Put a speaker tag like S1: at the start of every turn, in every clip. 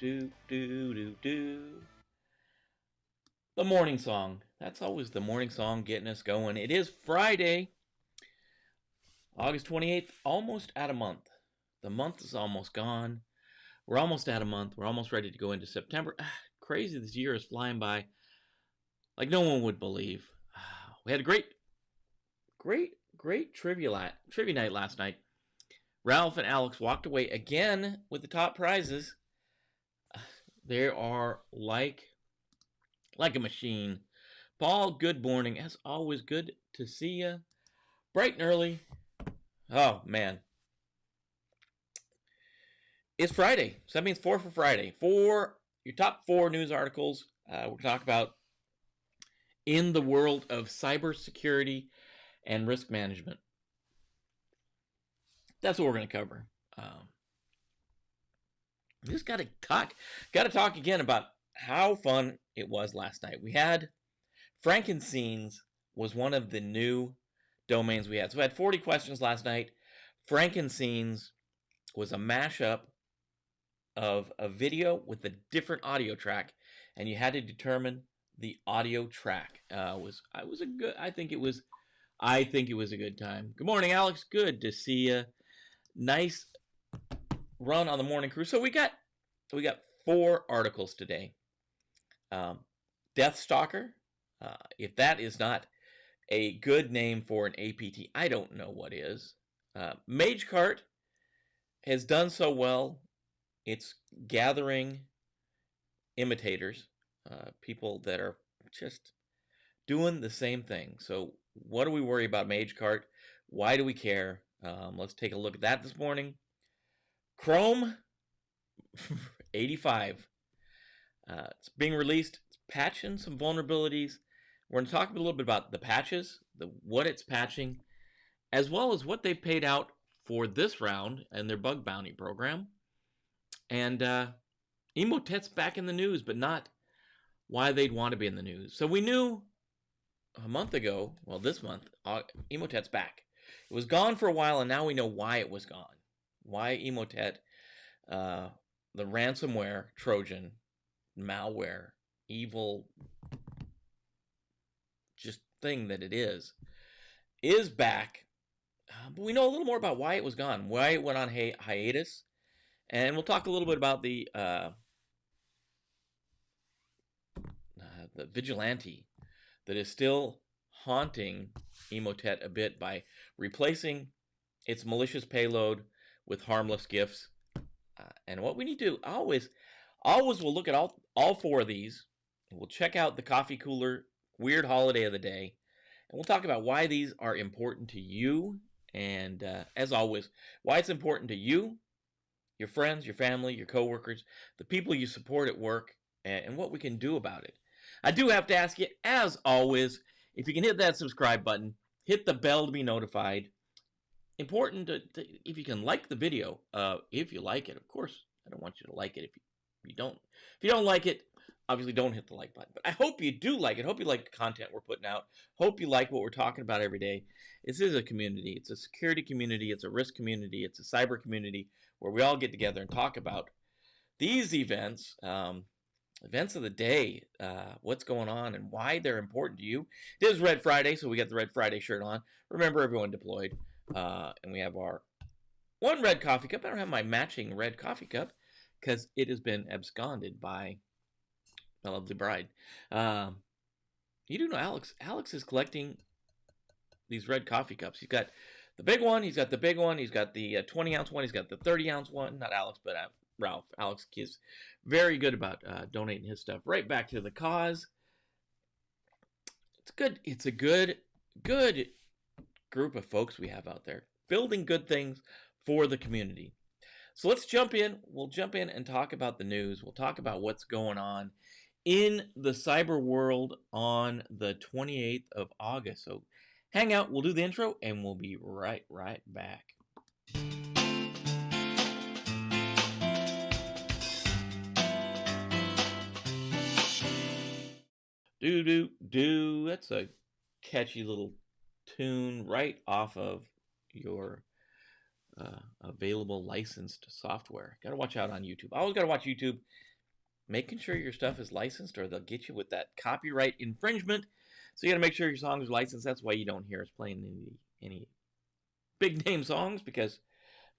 S1: do. The morning song. That's always the morning song getting us going. It is Friday, August 28th, almost at a month. The month is almost gone. We're almost at a month. We're almost ready to go into September. Crazy, this year is flying by like no one would believe. We had a great trivia night last night. Ralph and Alex walked away again with the top prizes. They are like a machine. Paul, good morning. As always, good to see you. Bright and early. Oh, man. It's Friday. So that means 4 for Friday. Your top 4 news articles we're going to talk about in the world of cybersecurity and risk management. That's what we're going to cover. We just got to talk again about how fun it was last night. We had Frankenscenes was one of the new domains we had. So we had 40 questions last night. Frankenscenes was a mashup of a video with a different audio track, and you had to determine the audio track. I think it was a good time. Good morning, Alex. Good to see you. Nice run on the morning crew. So we got 4 articles today. DeathStalker. If that is not a good name for an APT, I don't know what is. Magecart has done so well. It's gathering imitators, people that are just doing the same thing. So what do we worry about Magecart? Why do we care? Let's take a look at that this morning. Chrome 85. It's being released. It's patching some vulnerabilities. We're going to talk a little bit about the patches, what it's patching, as well as what they paid out for this round and their bug bounty program. And Emotet's back in the news, but not why they'd want to be in the news. So we knew a month ago, well, this month, Emotet's back. It was gone for a while, and now we know why it was gone. Why Emotet, the ransomware, Trojan, malware, evil, just thing that it is back. But we know a little more about why it was gone, why it went on hiatus. And we'll talk a little bit about the vigilante that is still haunting Emotet a bit by replacing its malicious payload with harmless gifts. And what we need to always we'll look at all 4 of these. We'll check out the coffee cooler weird holiday of the day. And we'll talk about why these are important to you. And as always, why it's important to you, your friends, your family, your coworkers, the people you support at work, and what we can do about it. I do have to ask you, as always, if you can hit that subscribe button, hit the bell to be notified. Important if you can like the video, if you like it. Of course, I don't want you to like it if you don't. If you don't like it, obviously don't hit the like button. But I hope you do like it. Hope you like the content we're putting out. Hope you like what we're talking about every day. This is a community. It's a security community. It's a risk community. It's a cyber community where we all get together and talk about these events, events of the day, what's going on and why they're important to you. It is Red Friday, so we got the Red Friday shirt on. Remember, everyone deployed. And we have our one red coffee cup. I don't have my matching red coffee cup because it has been absconded by my lovely bride. You do know Alex is collecting these red coffee cups. He's got the big one. He's got the big one. He's got the 20-ounce one. He's got the 30-ounce one. Not Alex, but Ralph. Alex is very good about donating his stuff right back to the cause. It's good. It's a good group of folks we have out there building good things for the community. So let's jump in. We'll jump in and talk about the news. We'll talk about what's going on in the cyber world on the 28th of August. So hang out. We'll do the intro and we'll be right back. Do. That's a catchy little tune right off of your available licensed software. Got to watch out on YouTube. I always got to watch YouTube. making sure your stuff is licensed, or they'll get you with that copyright infringement. So you got to make sure your songs are licensed. That's why you don't hear us playing any big name songs, because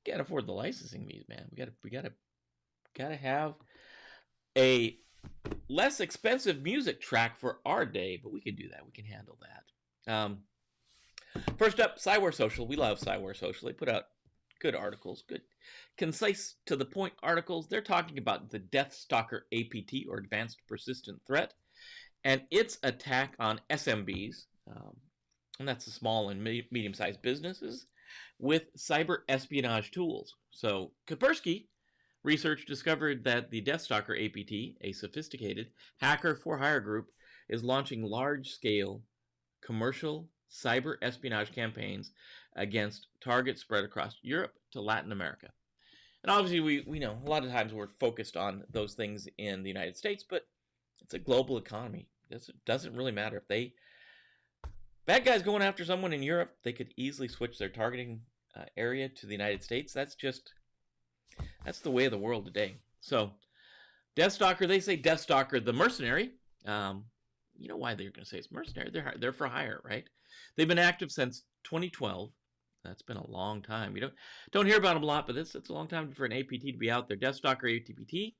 S1: we can't afford the licensing fees, man. We gotta have a less expensive music track for our day, but we can do that. We can handle that. First up, Cyware Social. We love Cyware Social. They put out good articles, good, concise, to the point articles. They're talking about the DeathStalker APT, or Advanced Persistent Threat, and its attack on SMBs, and that's the small and medium-sized businesses, with cyber espionage tools. So Kaspersky research discovered that the DeathStalker APT, a sophisticated hacker for hire group, is launching large-scale commercial cyber espionage campaigns against targets spread across Europe to Latin America. And obviously, we know a lot of times we're focused on those things in the United States, but it's a global economy. It doesn't really matter. If bad guys going after someone in Europe, they could easily switch their targeting area to the United States. That's the way of the world today. So, DeathStalker, they say DeathStalker the mercenary. You know why they're going to say it's mercenary? They're for hire, right? They've been active since 2012. That's been a long time. You don't hear about them a lot, but it's a long time for an APT to be out there. DeathStalker APT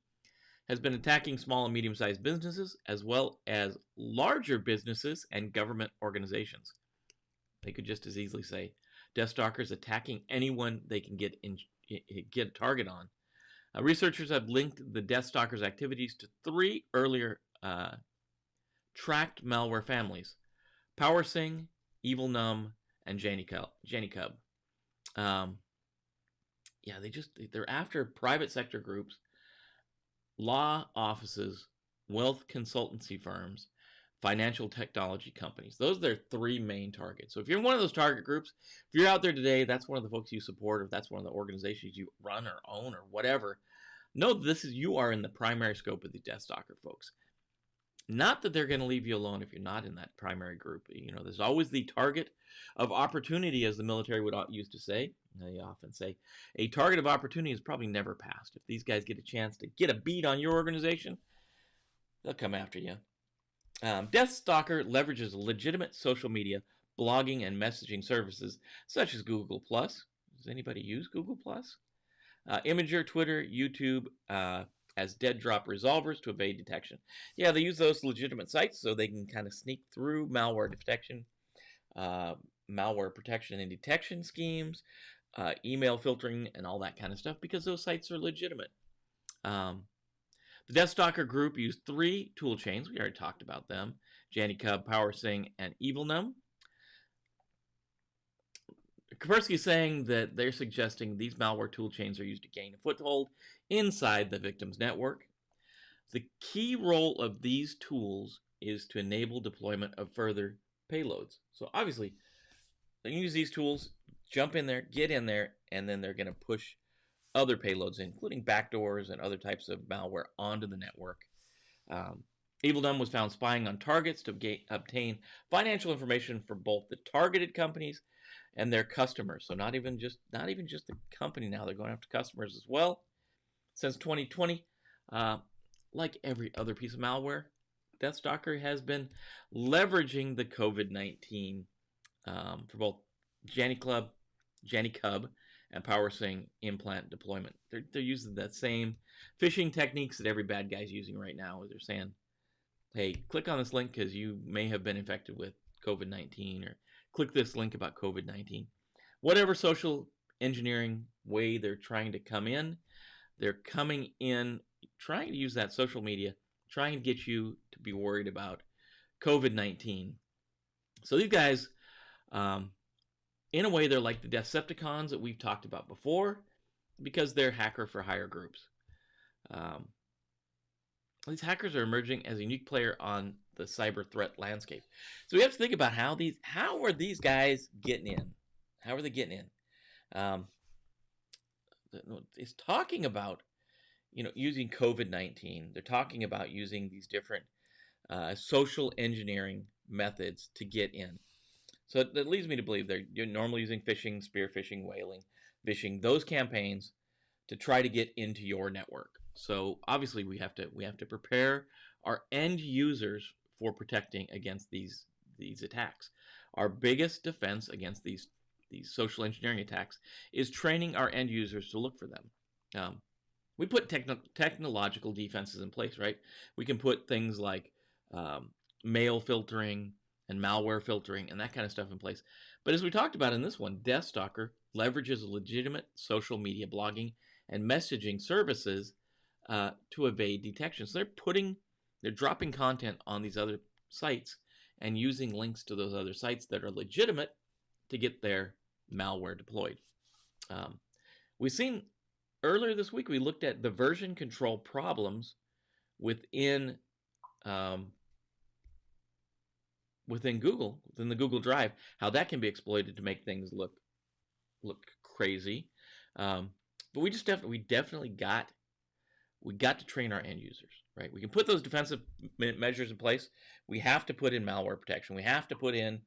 S1: has been attacking small and medium-sized businesses, as well as larger businesses and government organizations. They could just as easily say DeathStalker's attacking anyone they can get a target on. Researchers have linked the DeathStalker's activities to 3 earlier tracked malware families: PowerSing, EvilNum, and JannyCub. They're after private sector groups, law offices, wealth consultancy firms, financial technology companies. Those are their 3 main targets. So if you're in one of those target groups, if you're out there today, that's one of the folks you support, or that's one of the organizations you run or own or whatever, know you are in the primary scope of the DeathStalker folks. Not that they're going to leave you alone if you're not in that primary group. There's always the target of opportunity, as the military would used to say. They often say a target of opportunity is probably never passed. If these guys get a chance to get a beat on your organization, they'll come after you. DeathStalker leverages legitimate social media, blogging, and messaging services such as Google+. Does anybody use Google+? Imager, Twitter, YouTube, as dead drop resolvers to evade detection. Yeah, they use those legitimate sites so they can kind of sneak through malware detection, malware protection and detection schemes, email filtering, and all that kind of stuff, because those sites are legitimate. The DeathStalker group used 3 tool chains. We already talked about them: JannyCub, PowerSing, and EvilNum. Kaspersky is saying that they're suggesting these malware tool chains are used to gain a foothold inside the victim's network. The key role of these tools is to enable deployment of further payloads. So obviously, they use these tools, jump in there, get in there, and then they're going to push other payloads, including backdoors and other types of malware, onto the network. EvilNum was found spying on targets to obtain financial information for both the targeted companies and their customers. So not even just the company now, they're going after customers as well. Since 2020, like every other piece of malware, DeathStalker has been leveraging the COVID-19 for both JannyCub, and PowerSing implant deployment. They're using that same phishing techniques that every bad guy's using right now. They're saying, hey, click on this link because you may have been infected with COVID-19, or click this link about COVID-19. Whatever social engineering way they're trying to come in, they're coming in trying to use that social media, trying to get you to be worried about COVID-19. So these guys, in a way, they're like the Decepticons that we've talked about before, because they're hacker for hire groups. These hackers are emerging as a unique player on the cyber threat landscape. So we have to think about how are these guys getting in? How are they getting in? It's talking about, using COVID-19. They're talking about using these different social engineering methods to get in. So that leads me to believe you're normally using phishing, spear phishing, whaling, phishing, those campaigns to try to get into your network. So obviously we have to prepare our end users for protecting against these attacks. Our biggest defense against these social engineering attacks is training our end users to look for them. We put technological defenses in place, right? We can put things like mail filtering and malware filtering and that kind of stuff in place. But as we talked about in this one, DeathStalker leverages legitimate social media blogging and messaging services to evade detection. So they're dropping content on these other sites and using links to those other sites that are legitimate to get their malware deployed. We've seen earlier this week, we looked at the version control problems within Google, within the Google Drive, how that can be exploited to make things look crazy. But we definitely got to train our end users, right? We can put those defensive measures in place. We have to put in malware protection. We have to put in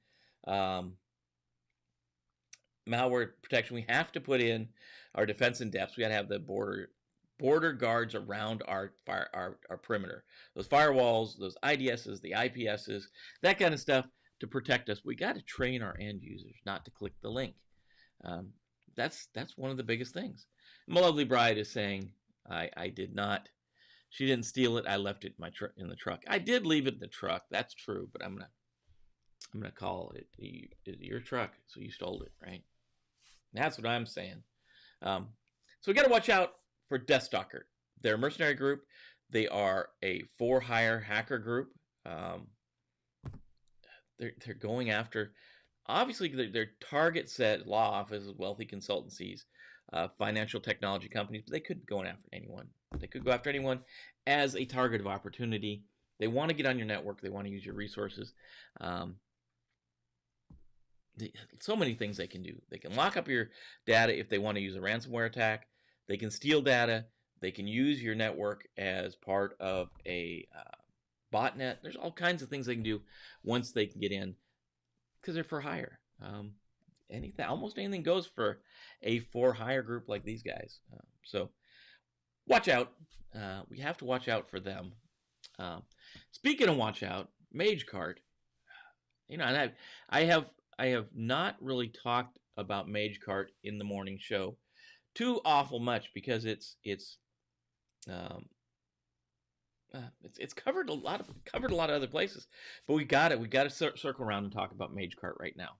S1: malware protection. We have to put in our defense in depth. We got to have the border guards around our perimeter. Those firewalls, those IDSs, the IPSs, that kind of stuff to protect us. We got to train our end users not to click the link. That's one of the biggest things. My lovely bride is saying, I did not. She didn't steal it. I left it in the truck. I did leave it in the truck. That's true, but I'm gonna call it your truck, so you stole it, right? That's what I'm saying. So we got to watch out for DeathStalker. They're a mercenary group. They are a for-hire hacker group. They're going after, obviously, their target set law offices, wealthy consultancies, financial technology companies, but they could be going after anyone. They could go after anyone as a target of opportunity. They want to get on your network. They want to use your resources. So many things they can do. They can lock up your data if they want to use a ransomware attack. They can steal data. They can use your network as part of a botnet. There's all kinds of things they can do once they can get in because they're for hire. Almost anything goes for a for hire group like these guys. So watch out. We have to watch out for them. Speaking of watch out, Magecart. And I have not really talked about Magecart in the morning show too awful much because it's covered a lot of other places, but we got to circle around and talk about Magecart right now.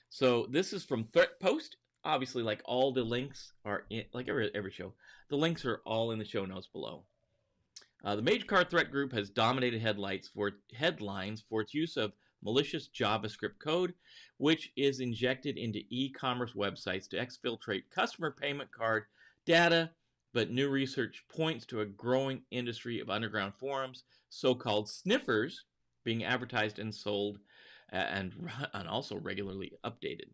S1: So this is from Threat Post. Obviously, like all the links are in, like every show, the links are all in the show notes below. The Magecart threat group has dominated headlines for its use of malicious JavaScript code, which is injected into e-commerce websites to exfiltrate customer payment card data, but new research points to a growing industry of underground forums, so-called sniffers, being advertised and sold and also regularly updated.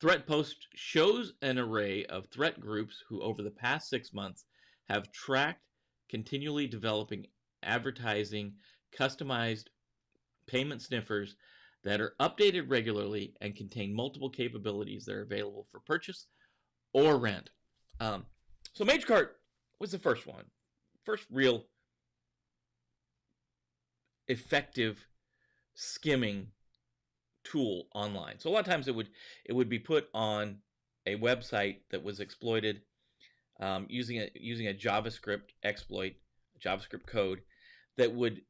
S1: Threat Post shows an array of threat groups who over the past 6 months have tracked continually developing advertising customized payment sniffers that are updated regularly and contain multiple capabilities that are available for purchase or rent. So Magecart was the first real effective skimming tool online. So a lot of times it would be put on a website that was exploited using a JavaScript exploit, JavaScript code that would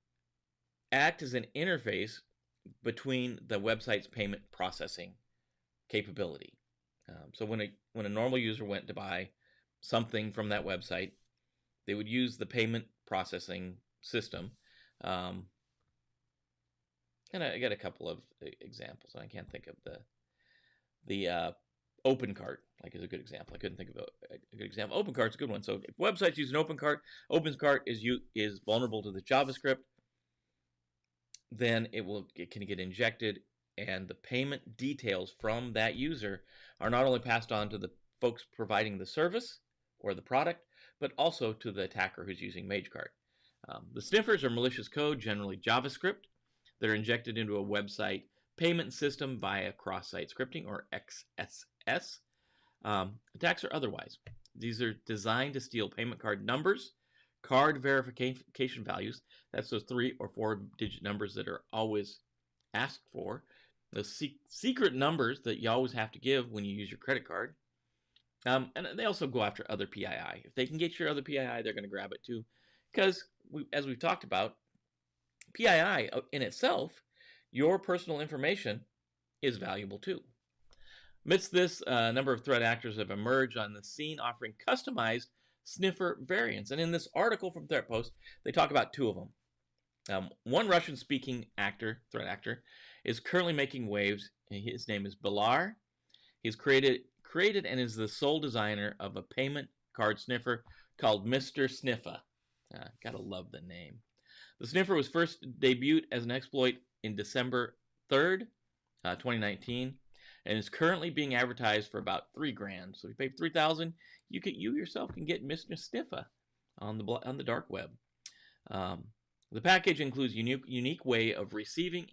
S1: act as an interface between the website's payment processing capability. So when a normal user went to buy something from that website, they would use the payment processing system. And I got a couple of examples. I can't think of the OpenCart is a good example. I couldn't think of a good example. OpenCart's a good one. So if websites use an OpenCart is vulnerable to the JavaScript, then it can get injected, and the payment details from that user are not only passed on to the folks providing the service or the product, but also to the attacker who's using Magecart. The sniffers are malicious code, generally JavaScript, that are injected into a website payment system via cross-site scripting or XSS. Attacks are otherwise. These are designed to steal payment card numbers, card verification values. That's those 3 or 4-digit numbers that are always asked for. The secret numbers that you always have to give when you use your credit card. And they also go after other PII. If they can get your other PII, they're going to grab it too. Because, as we've talked about, PII in itself, your personal information, is valuable too. Amidst this, a number of threat actors have emerged on the scene offering customized sniffer variants. And in this article from Threat Post, they talk about 2 of them. One Russian-speaking threat actor, is currently making waves. His name is Bilar. He's created and is the sole designer of a payment card sniffer called Mr. Sniffer. Gotta love the name. The sniffer was first debuted as an exploit in December 3rd, 2019, and is currently being advertised for about $3,000. So if you pay $3,000, you yourself can get Mr. Sniffer on the dark web. The package includes unique way of receiving,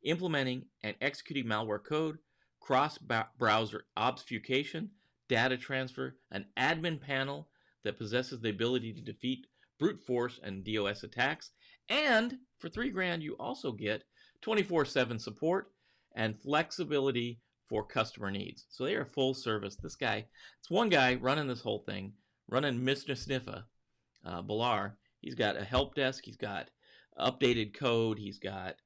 S1: implementing, and executing malware code, cross-browser obfuscation, data transfer, an admin panel that possesses the ability to defeat brute force and DOS attacks, and for $3,000 you also get 24/7 support and flexibility for customer needs. So they are full service. This guy, it's one guy running this whole thing, running Mr. Sniffer, Bilar. He's got a help desk. He's got updated code. He's got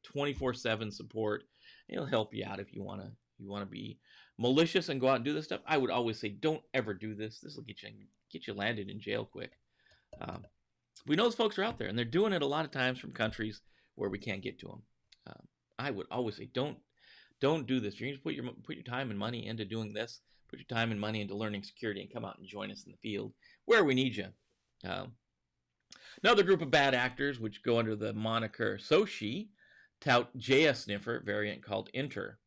S1: 24/7 support. He'll help you out if you want to be malicious and go out and do this stuff. I would always say, don't ever do this. This will get you landed in jail quick. We know those folks are out there, and they're doing it a lot of times from countries where we can't get to them. I would always say, don't do this. You're going to put your time and money into doing this. Put your time and money into learning security, and come out and join us in the field where we need you. Another group of bad actors, which go under the moniker Soshi, tout JS Sniffer variant called Enter,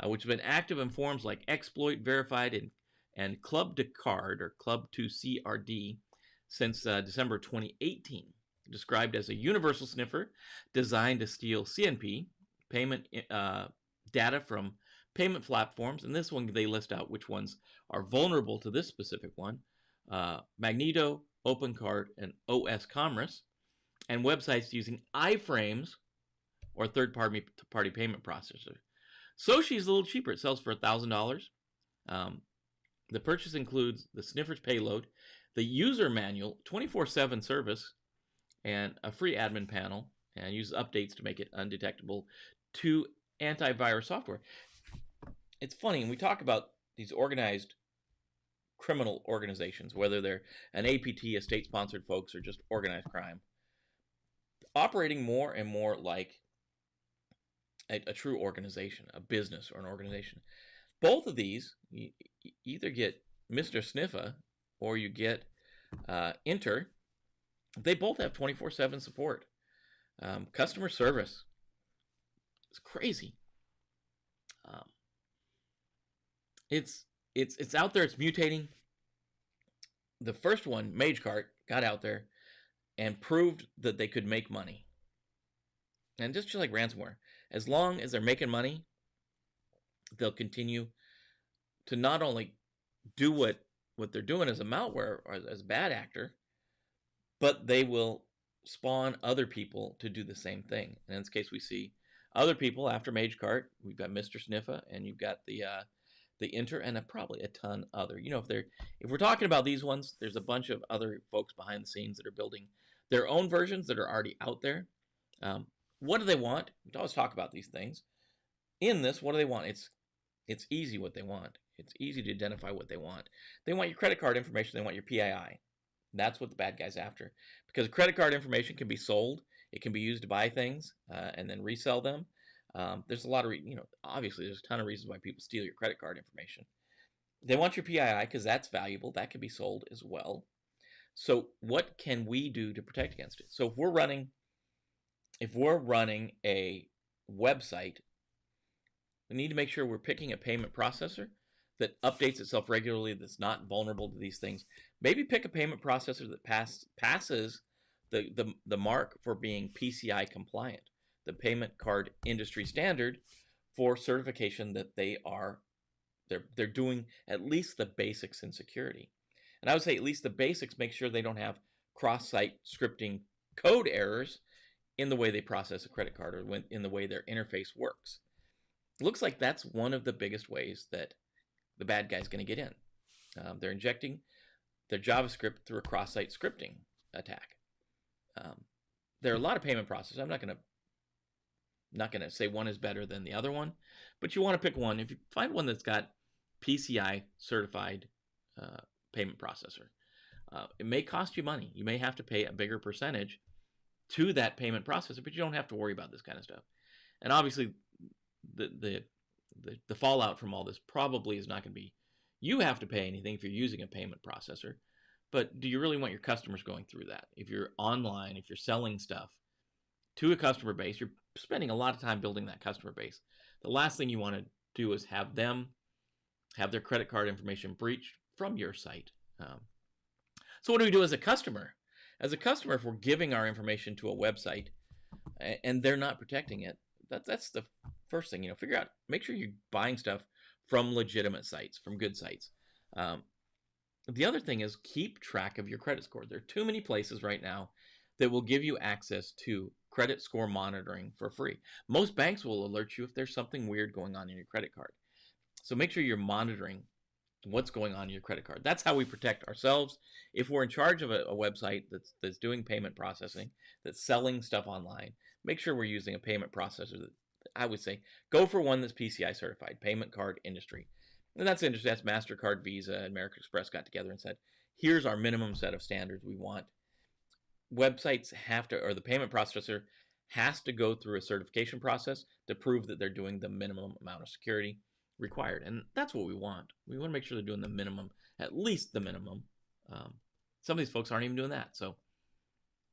S1: which has been active in forums like Exploit, Verified, and Club to Card, or Club to CRD, since December 2018. Described as a universal sniffer designed to steal CNP, payment data from payment platforms. And this one, they list out which ones are vulnerable to this specific one. Magneto, OpenCard, and OS Commerce, and websites using iframes or third-party payment processor. Soshi is a little cheaper. It sells for $1,000. The purchase includes the sniffer's payload, the user manual, 24/7 service, and a free admin panel, and uses updates to make it undetectable to antivirus software. It's funny, when we talk about these organized criminal organizations, whether they're an APT, a state-sponsored folks, or just organized crime, operating more and more like a true organization, a business or an organization. Both of these, you either get Mr. Sniffer or you get Enter. They both have 24/7 support. Customer service. It's crazy. It's out there. It's mutating. The first one, Magecart, got out there and proved that they could make money. And just like ransomware, as long as they're making money, they'll continue to not only do what they're doing as a malware or as a bad actor, but they will spawn other people to do the same thing. And in this case, we see other people after Magecart. We've got Mr. Sniffer, and you've got the Enter, and probably a ton other. You know, if we're talking about these ones, there's a bunch of other folks behind the scenes that are building their own versions that are already out there. What do they want? We always talk about these things. In this, what do they want? It's easy what they want. It's easy to identify what they want. They want your credit card information. They want your PII. That's what the bad guy's after. Because credit card information can be sold. It can be used to buy things and then resell them. There's a lot of, obviously there's a ton of reasons why people steal your credit card information. They want your PII because that's valuable. That can be sold as well. So what can we do to protect against it? So if we're running a website, we need to make sure we're picking a payment processor that updates itself regularly, that's not vulnerable to these things. Maybe pick a payment processor that passes the mark for being PCI compliant, the payment card industry standard for certification that they're doing at least the basics in security. And I would say at least the basics, make sure they don't have cross-site scripting code errors in the way they process a credit card or in the way their interface works. It looks like that's one of the biggest ways that the bad guy's going to get in. They're injecting their JavaScript through a cross-site scripting attack. There are a lot of payment processors. I'm not going to say one is better than the other one, but you want to pick one. If you find one that's got PCI certified payment processor, it may cost you money. You may have to pay a bigger percentage to that payment processor, but you don't have to worry about this kind of stuff. And obviously, the fallout from all this probably is not going to be you have to pay anything if you're using a payment processor. But do you really want your customers going through that? If you're online, if you're selling stuff to a customer base, you're spending a lot of time building that customer base. The last thing you want to do is have them have their credit card information breached from your site. So what do we do as a customer? As a customer, if we're giving our information to a website and they're not protecting it, that's the first thing. Figure out, make sure you're buying stuff from legitimate sites, from good sites. The other thing is keep track of your credit score. There are too many places right now that will give you access to credit score monitoring for free. Most banks will alert you if there's something weird going on in your credit card. So make sure you're monitoring what's going on in your credit card. That's how we protect ourselves. If we're in charge of a website that's doing payment processing, that's selling stuff online, make sure we're using a payment processor that I would say go for one that's PCI certified, payment card industry. And that's interesting. That's MasterCard, Visa, and American Express got together and said, here's our minimum set of standards we want. Websites have to, or the payment processor has to go through a certification process to prove that they're doing the minimum amount of security required. And that's what we want. We want to make sure they're doing the minimum, at least the minimum. Some of these folks aren't even doing that. So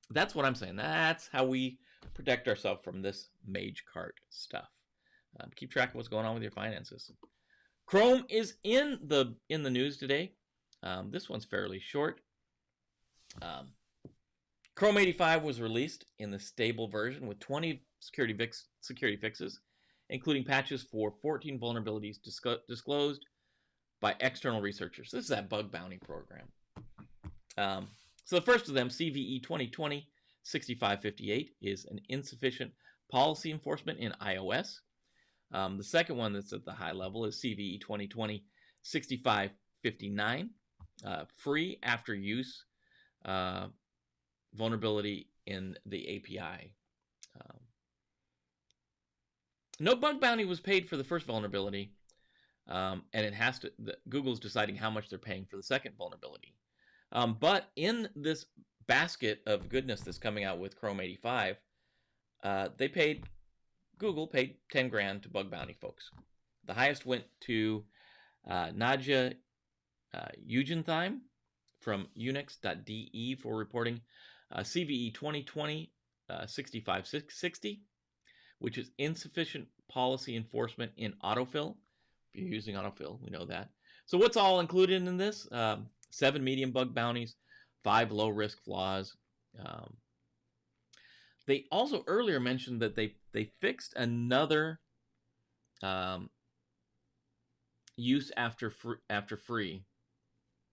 S1: that's what I'm saying. That's how we protect ourselves from this Magecart stuff. Keep track of what's going on with your finances. Chrome is in the news today. This one's fairly short. Chrome 85 was released in the stable version with 20 security fixes, including patches for 14 vulnerabilities disclosed by external researchers. This is that bug bounty program. So the first of them, CVE 2020-6558, is an insufficient policy enforcement in iOS. The second one that's at the high level is CVE 2020-6559, free after use vulnerability in the API. No bug bounty was paid for the first vulnerability, and it has to. Google's deciding how much they're paying for the second vulnerability. But in this basket of goodness that's coming out with Chrome 85, Google paid 10 grand to bug bounty folks. The highest went to Nadja Eugentheim from Unix.de for reporting CVE 2020-6560, which is insufficient policy enforcement in autofill. If you're using autofill, we know that. So what's all included in this? 7 medium bug bounties, 5 low-risk flaws. They also earlier mentioned that they fixed another use after free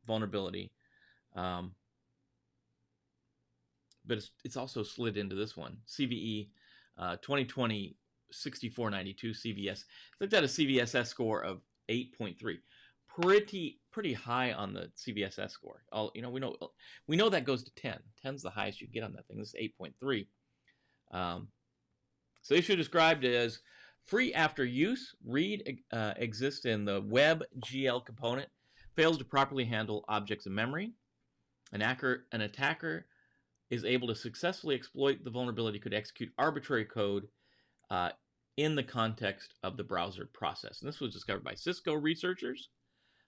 S1: vulnerability, but it's also slid into this one, CVE 2020-6492 CVS. Looked at a CVSS score of 8.3. Pretty high on the CVSS score. We know that goes to 10. 10's the highest you can get on that thing. This is 8.3. So issue described as free after use. Read exists in the web GL component. Fails to properly handle objects in memory. An attacker is able to successfully exploit the vulnerability, could execute arbitrary code in the context of the browser process. And this was discovered by Cisco researchers.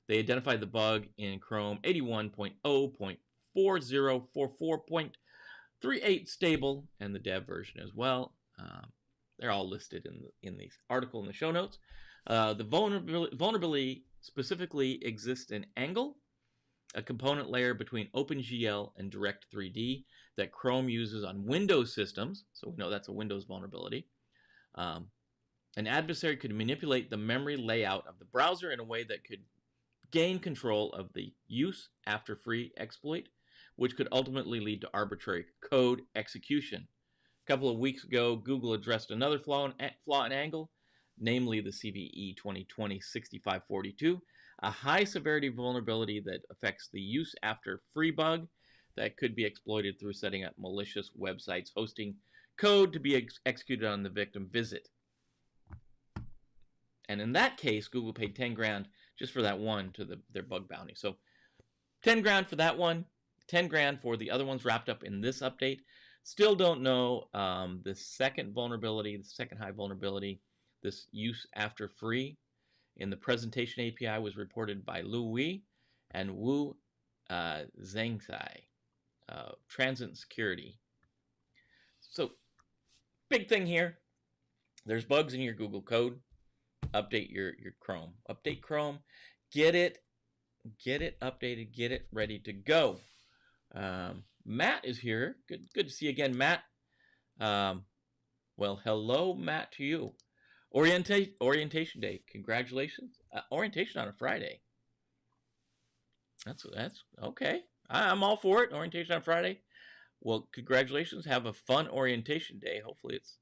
S1: They identified the bug in Chrome 81.0.4044.38 stable and the dev version as well. They're all listed in the article in the show notes. The vulnerability specifically exists in Angle, a component layer between OpenGL and Direct3D that Chrome uses on Windows systems. So we know that's a Windows vulnerability. An adversary could manipulate the memory layout of the browser in a way that could gain control of the use after free exploit, which could ultimately lead to arbitrary code execution. A couple of weeks ago, Google addressed another flaw and angle, namely the CVE 2020-6542, a high-severity vulnerability that affects the use after free bug that could be exploited through setting up malicious websites hosting code to be executed on the victim visit. And in that case, Google paid 10 grand just for that one to their bug bounty. So 10 grand for that one, 10 grand for the other ones wrapped up in this update. Still don't know the second vulnerability, the second high vulnerability, this use after free in the presentation API was reported by Lu Wei and Wu Zhengzai, Transit Security. So big thing here, there's bugs in your Google code. Update your Chrome. Update Chrome. Get it updated. Get it ready to go. Matt is here. Good to see you again, Matt. Well, hello, Matt, to you. Orientation Day. Congratulations. Orientation on a Friday. That's okay. I'm all for it. Orientation on Friday. Well, congratulations. Have a fun orientation day. Hopefully it's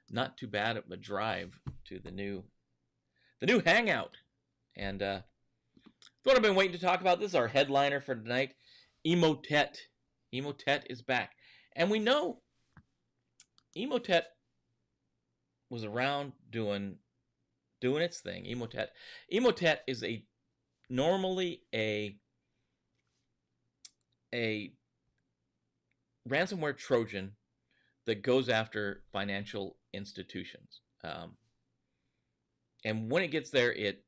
S1: not too bad of a drive to the new hangout. And what I've been waiting to talk about. This is our headliner for tonight. Emotet. Emotet is back. And we know Emotet was around doing its thing. Emotet is normally a ransomware Trojan that goes after financial institutions. And when it gets there, it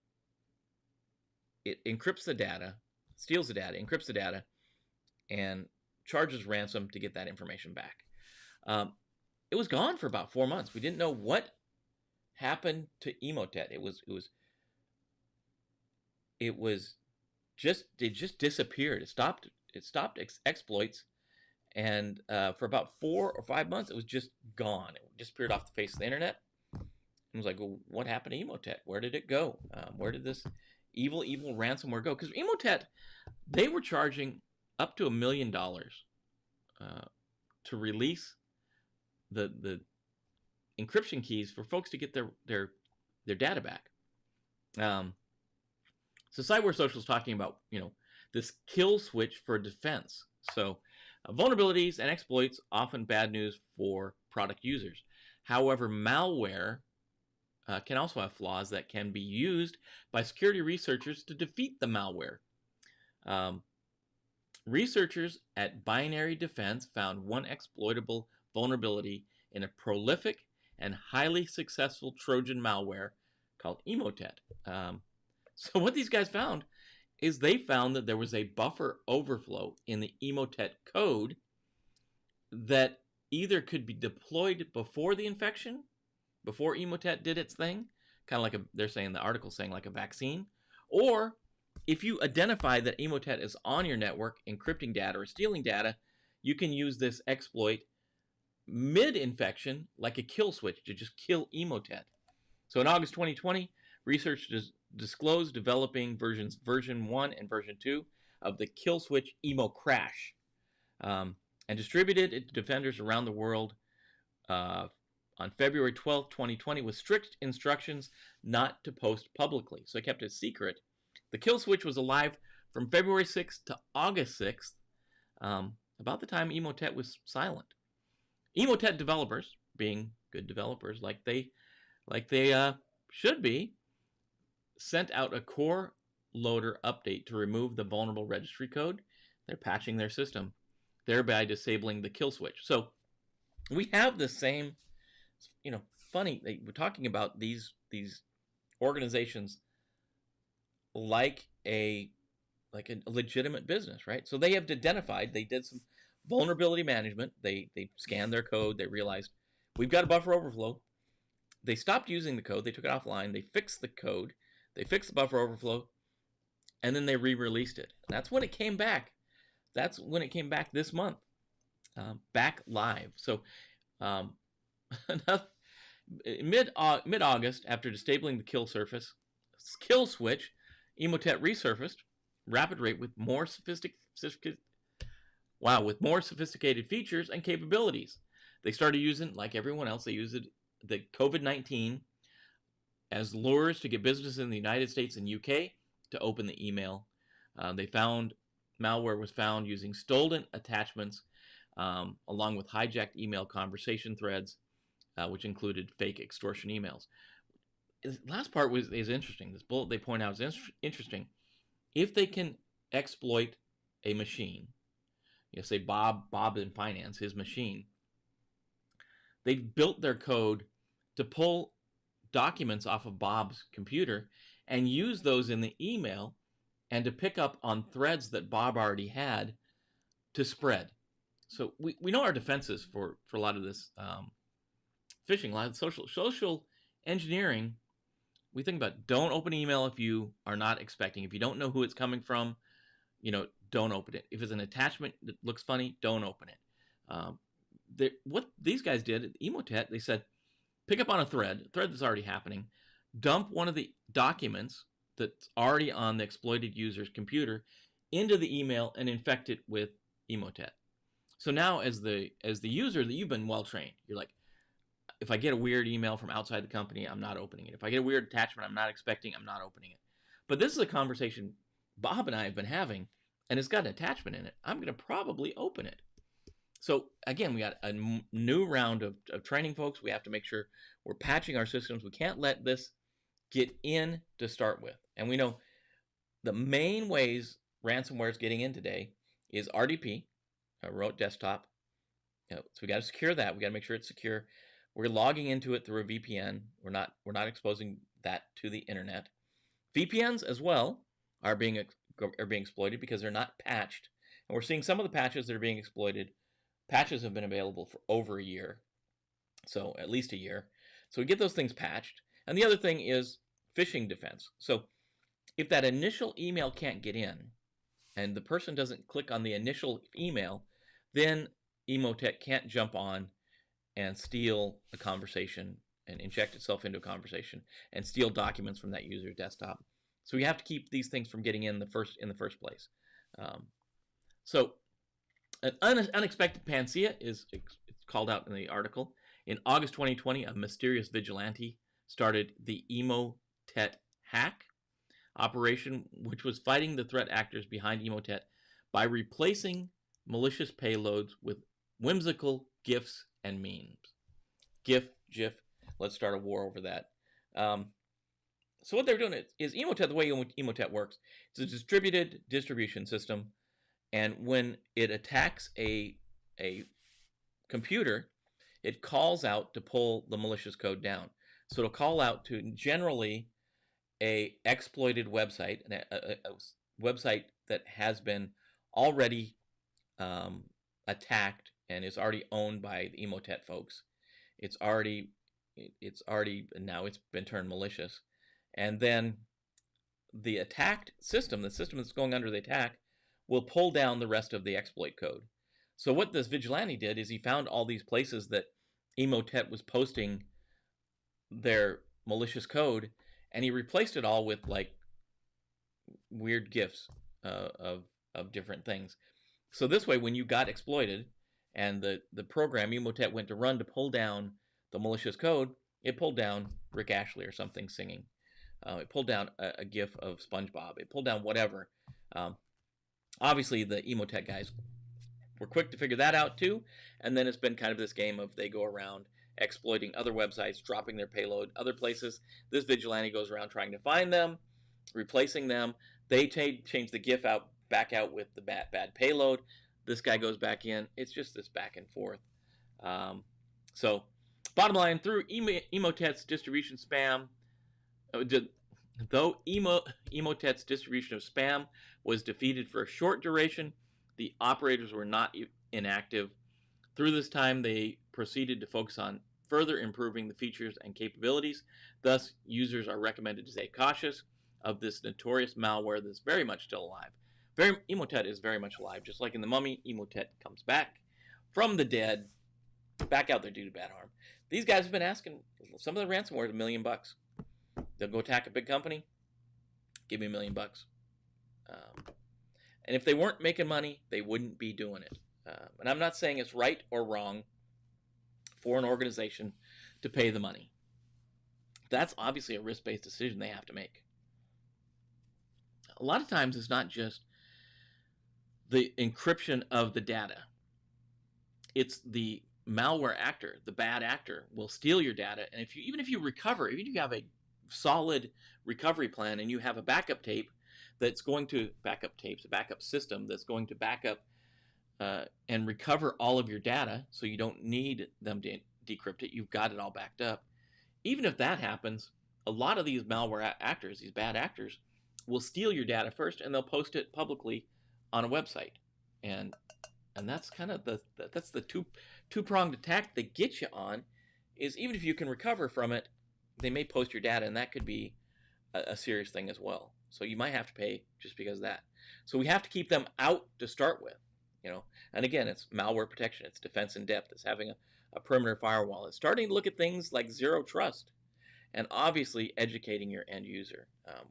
S1: encrypts the data, steals the data, encrypts the data, and charges ransom to get that information back. It was gone for about 4 months. We didn't know what happened to Emotet. It just disappeared. It stopped exploits, and for about 4 or 5 months, it was just gone. It disappeared off the face of the internet. I was like, well, what happened to Emotet? Where did it go? Where did this evil ransomware go? Because Emotet, they were charging up to $1 million to release the encryption keys for folks to get their data back. So Cyber Social is talking about, this kill switch for defense. So vulnerabilities and exploits, often bad news for product users. However, malware can also have flaws that can be used by security researchers to defeat the malware. Researchers at Binary Defense found one exploitable vulnerability in a prolific and highly successful Trojan malware called Emotet. So what these guys found is they found that there was a buffer overflow in the Emotet code that either could be deployed before the infection, before Emotet did its thing, kind of like they're saying, the article saying like a vaccine, or if you identify that Emotet is on your network encrypting data or stealing data, you can use this exploit mid-infection like a kill switch to just kill Emotet. So in August 2020, researchers disclosed developing version 1 and version 2 of the kill switch EmoCrash, and distributed it to defenders around the world on February 12, 2020, with strict instructions not to post publicly. So I kept it secret. The kill switch was alive from February 6th to August 6th, about the time Emotet was silent. Emotet developers, being good developers like they should be, sent out a core loader update to remove the vulnerable registry code. They're patching their system, thereby disabling the kill switch. So we have the same, funny, we're talking about these organizations like a legitimate business, right? So they have identified, they did some vulnerability management. They scanned their code. They realized we've got a buffer overflow. They stopped using the code. They took it offline. They fixed the code. They fixed the buffer overflow, and then they re-released it. That's when it came back. That's when it came back this month, back live. So mid-August, after disabling the kill switch, Emotet resurfaced rapid rate with more sophisticated features and capabilities. They started using, like everyone else, they used the COVID-19 as lures to get businesses in the United States and UK to open the email. They found malware was found using stolen attachments along with hijacked email conversation threads, which included fake extortion emails. The last part is interesting. This bullet they point out is interesting. If they can exploit a machine, say Bob in finance, his machine, they've built their code to pull documents off of Bob's computer and use those in the email and to pick up on threads that Bob already had to spread. So we know our defenses for a lot of this phishing, a lot of social engineering. We think about don't open email if you are not expecting. If you don't know who it's coming from, don't open it. If it's an attachment that looks funny, don't open it. What these guys did at Emotet, they said, pick up on a thread that's already happening, dump one of the documents that's already on the exploited user's computer into the email and infect it with Emotet. So now as the user that you've been well trained, you're like, if I get a weird email from outside the company, I'm not opening it. If I get a weird attachment I'm not expecting, I'm not opening it. But this is a conversation Bob and I have been having, and it's got an attachment in it. I'm going to probably open it. So again, we got a new round of training, folks. We have to make sure we're patching our systems. We can't let this get in to start with. And we know the main ways ransomware is getting in today is RDP, remote desktop. So we got to secure that. We got to make sure it's secure. We're logging into it through a VPN. We're not exposing that to the internet. VPNs as well are being exploited because they're not patched. And we're seeing some of the patches that are being exploited. Patches have been available for over a year, so at least a year. So we get those things patched. And the other thing is phishing defense. So if that initial email can't get in and the person doesn't click on the initial email, then Emotet can't jump on and steal a conversation and inject itself into a conversation and steal documents from that user's desktop. So we have to keep these things from getting in the first place. So an unexpected panacea it's called out in the article. In August 2020, a mysterious vigilante started the Emotet hack operation, which was fighting the threat actors behind Emotet by replacing malicious payloads with whimsical GIFs and memes. GIF, let's start a war over that. So what they're doing is Emotet, the way Emotet works, it's a distributed distribution system. And when it attacks a computer, it calls out to pull the malicious code down. So it'll call out to generally a exploited website, a website that has been already attacked and is already owned by the Emotet folks. It's already now it's been turned malicious. And then the attacked system, the system that's going under the attack, will pull down the rest of the exploit code. So what this vigilante did is he found all these places that Emotet was posting their malicious code, and he replaced it all with like weird GIFs of different things. So this way, when you got exploited and the program Emotet went to run to pull down the malicious code, it pulled down Rick Ashley or something singing. It pulled down a GIF of SpongeBob. It pulled down whatever. Obviously, the Emotet guys were quick to figure that out too. And then it's been kind of this game of they go around exploiting other websites, dropping their payload other places. This vigilante goes around trying to find them, replacing them. They change the GIF back out with the bad payload. This guy goes back in. It's just this back and forth. So, bottom line, through Emotet's distribution spam, though Emotet's distribution of spam was defeated for a short duration, the operators were not inactive. Through this time, they proceeded to focus on further improving the features and capabilities. Thus, users are recommended to stay cautious of this notorious malware that's very much still alive. Emotet is very much alive. Just like in The Mummy, Emotet comes back from the dead, back out there to do bad harm. These guys have been asking, some of the ransomware is $1 million. They'll go attack a big company. Give me $1 million. And if they weren't making money, they wouldn't be doing it. And I'm not saying it's right or wrong for an organization to pay the money. That's obviously a risk-based decision they have to make. A lot of times it's not just the encryption of the data. It's the malware actor, the bad actor, will steal your data. And even if you recover, even if you have a solid recovery plan and you have a backup tape that's going to a backup system that's going to back up and recover all of your data, so you don't need them to decrypt it. You've got it all backed up. Even if that happens, a lot of these malware actors, these bad actors, will steal your data first, and they'll post it publicly on a website. And that's kind of the two-pronged attack they get you on, is even if you can recover from it, they may post your data, and that could be a serious thing as well. So you might have to pay just because of that. So we have to keep them out to start with, you know. And again, it's malware protection, it's defense in depth, it's having a perimeter firewall, it's starting to look at things like zero trust, and obviously educating your end user.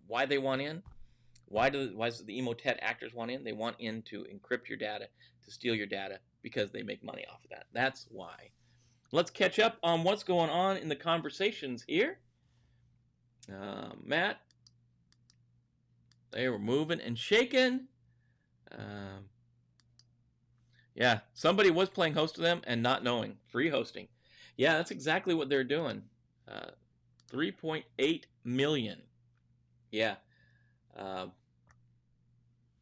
S1: Why they want in? Why does the Emotet actors want in? They want in to encrypt your data, to steal your data, because they make money off of that. That's why. Let's catch up on what's going on in the conversations here. Matt, they were moving and shaking. Yeah, somebody was playing host to them and not knowing. Free hosting. Yeah, that's exactly what they're doing. 3.8 million. Yeah.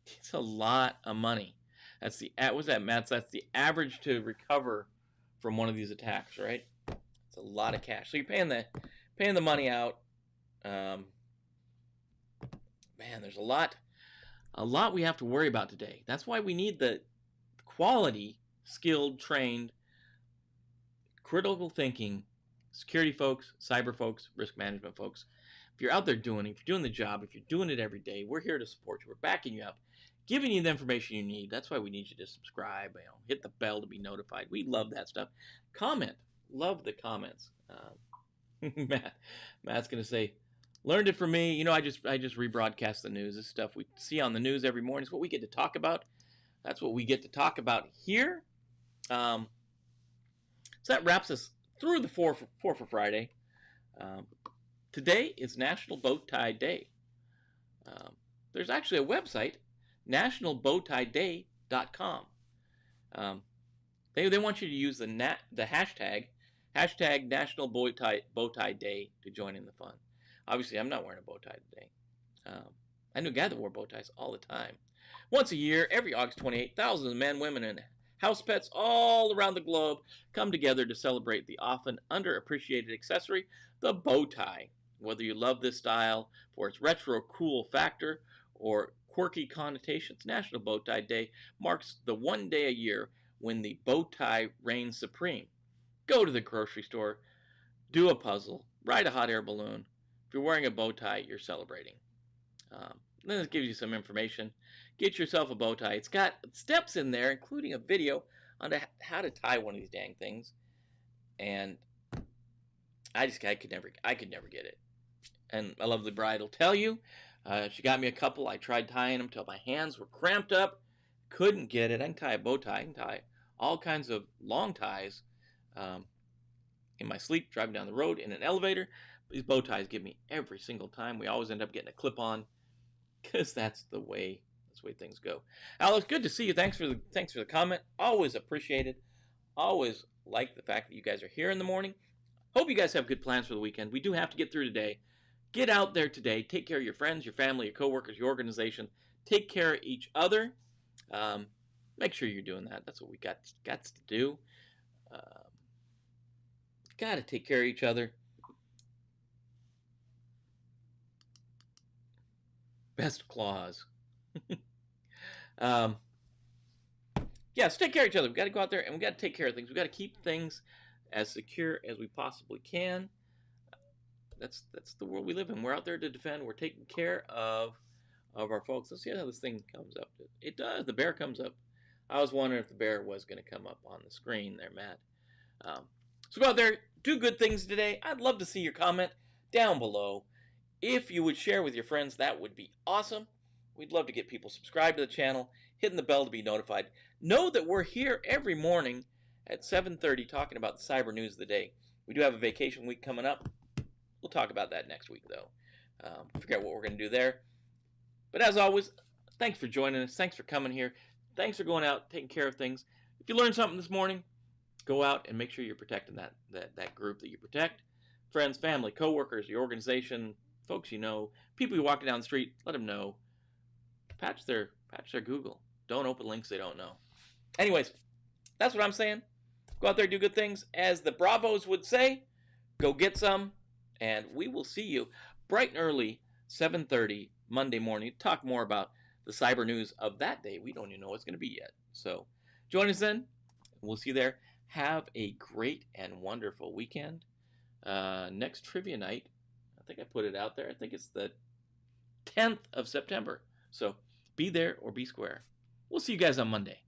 S1: It's a lot of money. That's what's that, Matt? That's the average to recover from one of these attacks, right? It's a lot of cash. So you're paying the money out. Man, there's a lot we have to worry about today. That's why we need the quality, skilled, trained, critical thinking, security folks, cyber folks, risk management folks. If you're out there if you're doing the job, if you're doing it every day, we're here to support you. We're backing you up, giving you the information you need. That's why we need you to subscribe, hit the bell to be notified. We love that stuff. Comment. Love the comments. Matt's going to say, learned it from me. I just rebroadcast the news. This stuff we see on the news every morning is what we get to talk about. That's what we get to talk about here. So that wraps us through the 4 for Friday. Today is National Bowtie Day. There's actually a website, nationalbowtieday.com. They want you to use the hashtag National Bowtie Day to join in the fun. Obviously, I'm not wearing a bow tie today. I knew a guy that wore bow ties all the time. Once a year, every August 28th, thousands of men, women, and house pets all around the globe come together to celebrate the often underappreciated accessory, the bow tie. Whether you love this style for its retro cool factor or quirky connotations, National Bowtie Day marks the one day a year when the bow tie reigns supreme. Go to the grocery store, do a puzzle, ride a hot air balloon. If you're wearing a bow tie, you're celebrating. Then it gives you some information. Get yourself a bow tie. It's got steps in there, including a video on how to tie one of these dang things. And I could never get it. And my lovely bride will tell you, she got me a couple. I tried tying them till my hands were cramped up. Couldn't get it. I can tie a bow tie. I can tie all kinds of long ties in my sleep, driving down the road, in an elevator. These bow ties give me every single time. We always end up getting a clip-on because that's the way things go. Alex, good to see you. Thanks for the comment. Always appreciate it. Always like the fact that you guys are here in the morning. Hope you guys have good plans for the weekend. We do have to get through today. Get out there today. Take care of your friends, your family, your coworkers, your organization. Take care of each other. Make sure you're doing that. That's what we got to do. Got to take care of each other. Best claws. So take care of each other. We got to go out there and we got to take care of things. We got to keep things as secure as we possibly can. That's the world we live in. We're out there to defend. We're taking care of our folks. Let's see how this thing comes up. It does. The bear comes up. I was wondering if the bear was going to come up on the screen there, Matt. So go out there, do good things today. I'd love to see your comment down below. If you would share with your friends, that would be awesome. We'd love to get people subscribed to the channel, hitting the bell to be notified. Know that we're here every morning at 7:30 talking about the cyber news of the day. We do have a vacation week coming up. We'll talk about that next week, though. Figure out what we're going to do there. But as always, thanks for joining us. Thanks for coming here. Thanks for going out, taking care of things. If you learned something this morning, go out and make sure you're protecting that group that you protect. Friends, family, coworkers, your organization, folks you know, people you're walking down the street, let them know. Patch their Google. Don't open links they don't know. Anyways, that's what I'm saying. Go out there, do good things. As the Bravos would say, go get some, and we will see you bright and early, 7:30 Monday morning. Talk more about the cyber news of that day. We don't even know what's going to be yet. So join us then. We'll see you there. Have a great and wonderful weekend. Next trivia night, I think I put it out there. I think it's the 10th of September. So be there or be square. We'll see you guys on Monday.